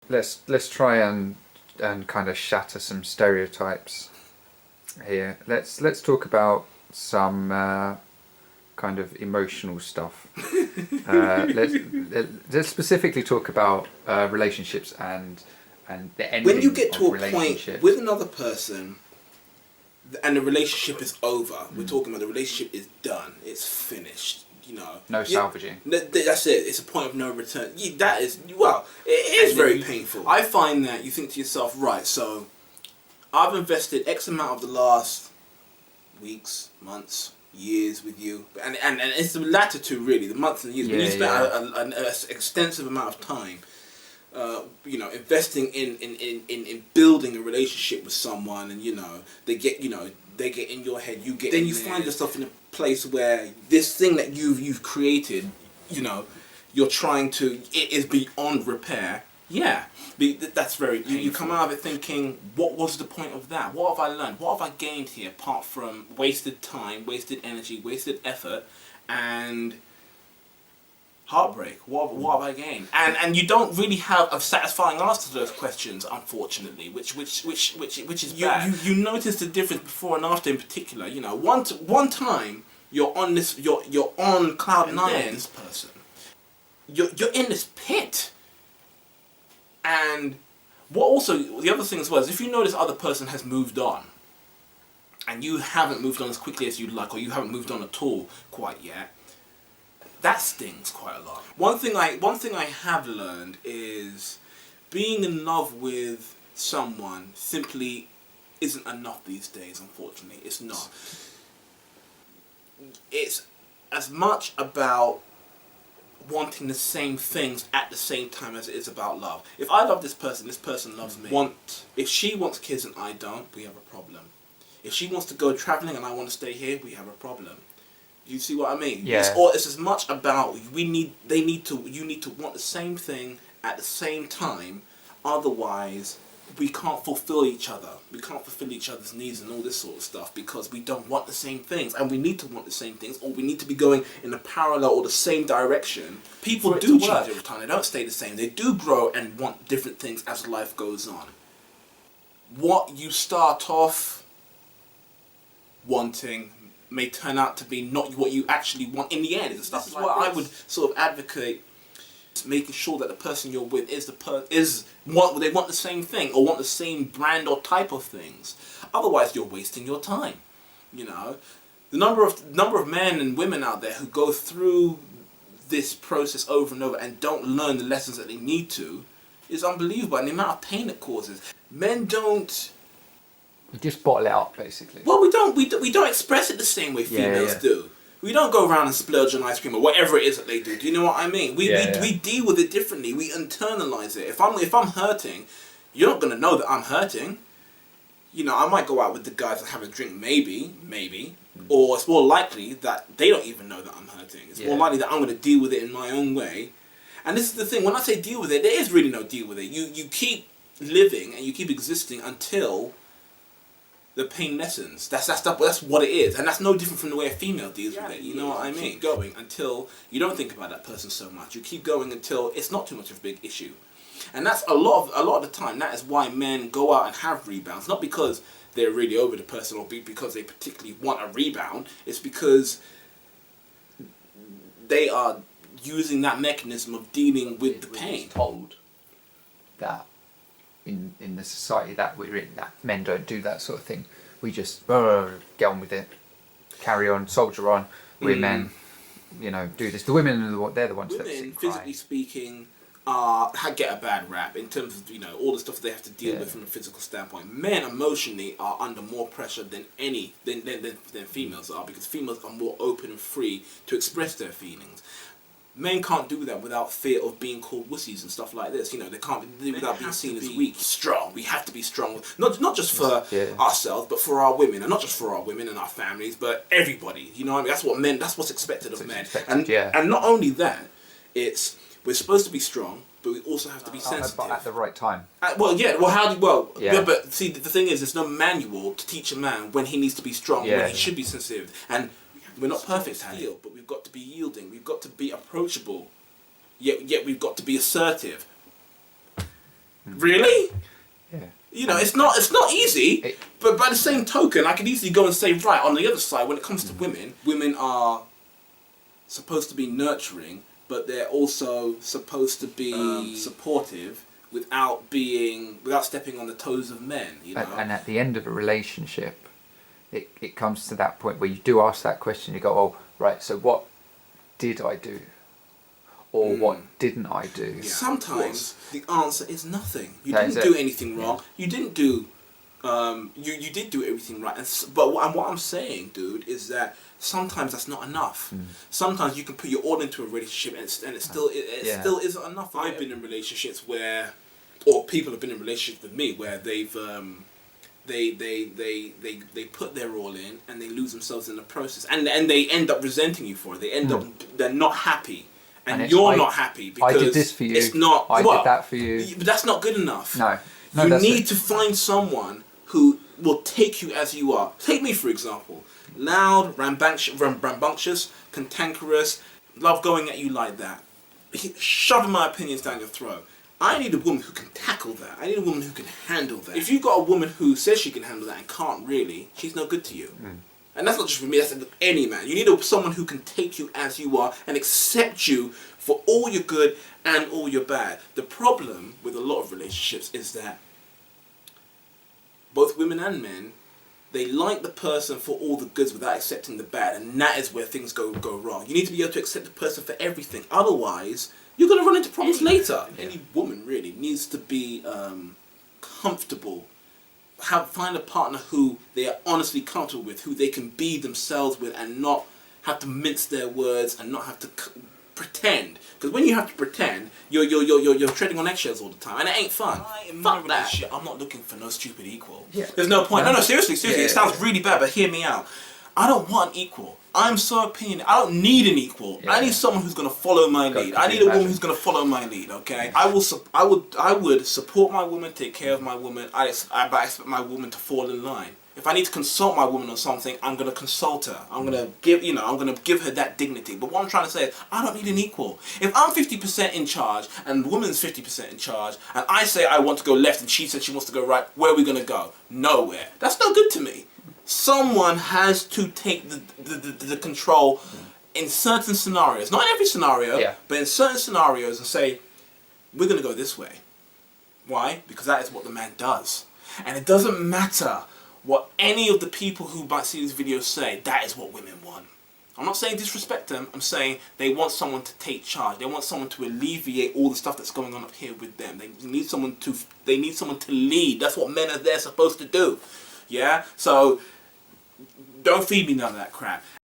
Let's try and kind of shatter some stereotypes here. Let's talk about some kind of emotional stuff. Let's specifically talk about relationships and the ending When you get to of a point with another person and the relationship is over, we're talking about the relationship is done, it's finished, you know. No salvaging. That's it. It's a point of no return. That is, well, it is very painful. I find that you think to yourself, right, so I've invested X amount of the last weeks, months, years with you, and it's the latter two really, the months and years. When you spend an extensive amount of time, you know, investing in building a relationship with someone, and you know, they get in your head, you get. Then you find yourself in a place where this thing that you've created, you know, you're trying to, it is beyond repair. Yeah, that's very painful. You come out of it thinking, what was the point of that? What have I learned? What have I gained here apart from wasted time, wasted energy, wasted effort, and heartbreak? What have I gained? And you don't really have a satisfying answer to those questions, unfortunately, which is bad. You notice the difference before and after in particular. You know, one time you're on this, you're on cloud nine. This person, you're in this pit. And what also, the other thing as well is if you know this other person has moved on and you haven't moved on as quickly as you'd like, or you haven't moved on at all quite yet, that stings quite a lot. One thing I have learned is being in love with someone simply isn't enough these days, unfortunately. It's not. It's as much about wanting the same things at the same time as it is about love. If I love this person loves me. If she wants kids and I don't, we have a problem. If she wants to go travelling and I want to stay here, we have a problem. You see what I mean? Yeah. It's as much about you need to want the same thing at the same time, otherwise we can't fulfill each other. We can't fulfill each other's needs and all this sort of stuff because we don't want the same things, and we need to want the same things, or we need to be going in a parallel or the same direction. People do change over time. They don't stay the same. They do grow and want different things as life goes on. What you start off wanting may turn out to be not what you actually want in the end. This is what I would sort of advocate. Making sure that the person you're with they want the same thing or want the same brand or type of things. Otherwise, you're wasting your time. You know, the number of men and women out there who go through this process over and over and don't learn the lessons that they need to is unbelievable, and the amount of pain it causes. Men don't. You just bottle it up, basically. Well, we don't express it the same way females do. We don't go around and splurge on ice cream or whatever it is that they do. Do you know what I mean? We deal with it differently. We internalize it. If I'm hurting, you're not gonna know that I'm hurting. You know, I might go out with the guys and have a drink, maybe, or it's more likely that they don't even know that I'm hurting. It's more likely that I'm gonna deal with it in my own way. And this is the thing. When I say deal with it, there is really no deal with it. You keep living and you keep existing until the pain lessens. That's what it is, and that's no different from the way a female deals with it. You know what I mean? Keep going until you don't think about that person so much. You keep going until it's not too much of a big issue, and that's a lot of the time. That is why men go out and have rebounds, not because they're really over the person or because they particularly want a rebound. It's because they are using that mechanism of dealing with the pain. Told that. In the society that we're in, that men don't do that sort of thing. We just get on with it, carry on, soldier on. We're men, you know, do this. The women they're the ones that physically speaking, get a bad rap in terms of, you know, all the stuff they have to deal with from a physical standpoint. Men emotionally are under more pressure than females are, because females are more open and free to express their feelings. Men can't do that without fear of being called wussies and stuff like this. You know, they can't do without being seen as weak. Strong. We have to be strong. Not just for ourselves, but for our women, and not just for our women and our families, but everybody. You know what I mean? That's what men. That's what's expected of men. And not only that, we're supposed to be strong, but we also have to be sensitive. But at the right time. But see, the thing is, there's no manual to teach a man when he needs to be strong, when he should be sensitive, and we're not perfect at it, but we've got to be yielding. We've got to be approachable, yet we've got to be assertive. Really? Yeah. You know, it's not easy. But by the same token, I could easily go and say, right, on the other side, when it comes to women are supposed to be nurturing, but they're also supposed to be supportive without stepping on the toes of men. You know. And at the end of a relationship, it comes to that point where you do ask that question. You go, oh, right. So what did I do, or what didn't I do? Yeah. Sometimes the answer is nothing. You didn't do anything wrong. You didn't do. You did do everything right. But what I'm saying, dude, is that sometimes that's not enough. Sometimes you can put your all into a relationship, and it still isn't enough. I've been in relationships where, or people have been in relationships with me where they've they put their all in and they lose themselves in the process, and they end up resenting you for it. They're not happy. And you're not happy because I did this for you. It's not. I did that for you. But that's not good enough. No, you need to find someone who will take you as you are. Take me, for example. Loud, rambunctious, cantankerous, love going at you like that. Shoving my opinions down your throat. I need a woman who can tackle that. I need a woman who can handle that. If you've got a woman who says she can handle that and can't really, she's no good to you. And that's not just for me, that's any man. You need someone who can take you as you are and accept you for all your good and all your bad. The problem with a lot of relationships is that both women and men, they like the person for all the goods without accepting the bad, and that is where things go wrong. You need to be able to accept the person for everything. Otherwise, you're going to run into problems later. Any woman really needs to be comfortable. Find a partner who they are honestly comfortable with, who they can be themselves with, and not have to mince their words and not have to pretend. Because when you have to pretend, you're treading on eggshells all the time, and it ain't fun. Fuck that shit. I'm not looking for no stupid equal. Yeah. There's no point. No, seriously. It sounds really bad, but hear me out. I don't want an equal. I'm so opinionated. I don't need an equal. I need someone who's going to follow my lead. I need a woman who's going to follow my lead. Okay. I would support my woman, take care of my woman. I expect my woman to fall in line. If I need to consult my woman on something, I'm going to consult her. I'm going to give her that dignity. But what I'm trying to say is, I don't need an equal. If I'm 50% in charge and the woman's 50% in charge, and I say I want to go left and she said she wants to go right, where are we going to go? Nowhere. That's no good to me. Someone has to take the control in certain scenarios. Not in every scenario, but in certain scenarios, and say, we're going to go this way. Why? Because that is what the man does. And it doesn't matter what any of the people who might see these videos say, that is what women want. I'm not saying disrespect them, I'm saying they want someone to take charge. They want someone to alleviate all the stuff that's going on up here with them. They need someone to lead. That's what men are there supposed to do. Yeah? So don't feed me none of that crap.